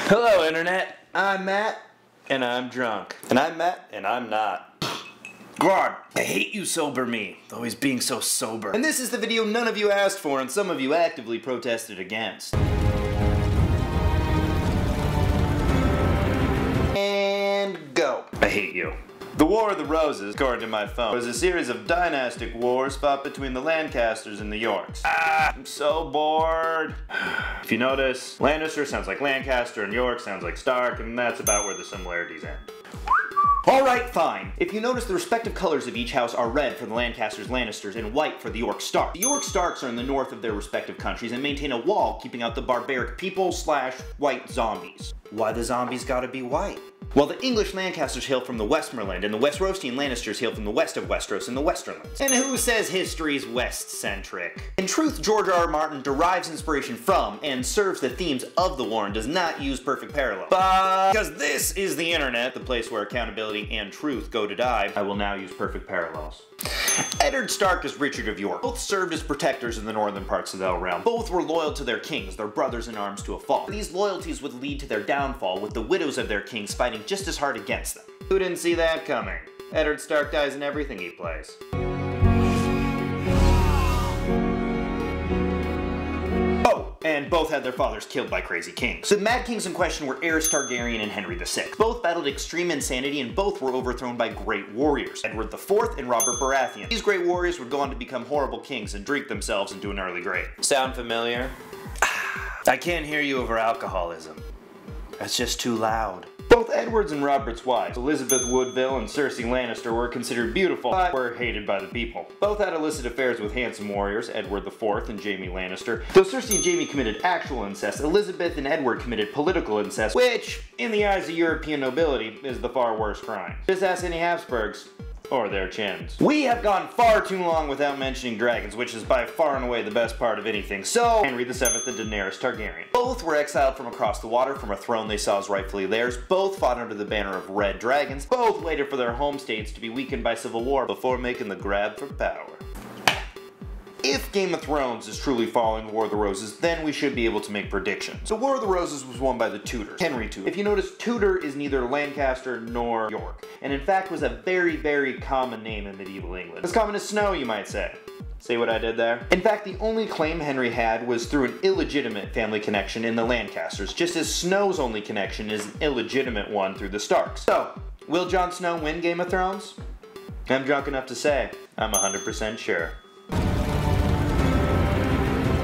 Hello, Internet. I'm Matt. And I'm drunk. And I'm Matt. And I'm not. God, I hate you, sober me. Always being so sober. And this is the video none of you asked for and some of you actively protested against. And go. I hate you. The War of the Roses, according to my phone, was a series of dynastic wars fought between the Lancasters and the Yorks. I'm so bored. If you notice, Lannister sounds like Lancaster and York sounds like Stark, and that's about where the similarities end. Alright, fine. If you notice, the respective colors of each house are red for the Lancasters, Lannisters, and white for the York Starks. The York Starks are in the north of their respective countries and maintain a wall keeping out the barbaric people / white zombies. Why the zombies gotta be white? Well, the English Lancasters hail from the Westmoreland, and the Westerostian Lannisters hail from the west of Westeros in the Westerlands. And who says history's West-centric? In truth, George R. R. Martin derives inspiration from and serves the themes of the war and does not use perfect parallels. But because this is the internet, the place where accountability and truth go to die, I will now use perfect parallels. Eddard Stark is Richard of York. Both served as protectors in the northern parts of the realm. Both were loyal to their kings, their brothers in arms to a fault. These loyalties would lead to their downfall, with the widows of their kings fighting just as hard against them. Who didn't see that coming? Eddard Stark dies in everything he plays. And both had their fathers killed by crazy kings. The Mad Kings in question were Aerys Targaryen and Henry VI. Both battled extreme insanity and both were overthrown by great warriors, Edward IV and Robert Baratheon. These great warriors would go on to become horrible kings and drink themselves into an early grave. Sound familiar? I can't hear you over alcoholism. That's just too loud. Both Edward's and Robert's wives, Elizabeth Woodville and Cersei Lannister, were considered beautiful, but were hated by the people. Both had illicit affairs with handsome warriors, Edward IV and Jaime Lannister. Though Cersei and Jaime committed actual incest, Elizabeth and Edward committed political incest, which, in the eyes of European nobility, is the far worse crime. Just ask any Habsburgs. Or their chins. We have gone far too long without mentioning dragons, which is by far and away the best part of anything, so Henry VII and Daenerys Targaryen. Both were exiled from across the water from a throne they saw as rightfully theirs, both fought under the banner of red dragons, both waited for their home states to be weakened by civil war before making the grab for power. If Game of Thrones is truly following War of the Roses, then we should be able to make predictions. So War of the Roses was won by the Tudors, Henry Tudor. If you notice, Tudor is neither Lancaster nor York, and in fact was a very, very common name in medieval England. As common as snow, you might say. See what I did there? In fact, the only claim Henry had was through an illegitimate family connection in the Lancasters, just as Snow's only connection is an illegitimate one through the Starks. So, will Jon Snow win Game of Thrones? I'm drunk enough to say, I'm 100% sure.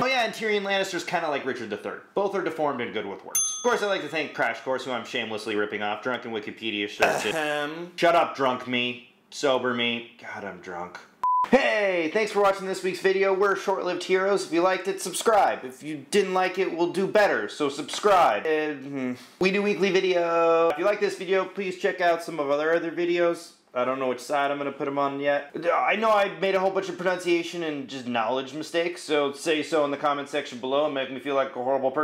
Oh yeah, and Tyrion Lannister's kinda like Richard III. Both are deformed and good with words. Of course, I'd like to thank Crash Course, who I'm shamelessly ripping off. Drunken Wikipedia search. Shut up, drunk me. Sober me. God, I'm drunk. Hey, thanks for watching this week's video. We're Short-Lived Heroes. If you liked it, subscribe. If you didn't like it, we'll do better, so subscribe. We do weekly videos. If you like this video, please check out some of our other videos. I don't know which side I'm going to put them on yet. I know I made a whole bunch of pronunciation and just knowledge mistakes, so say so in the comment section below and make me feel like a horrible person.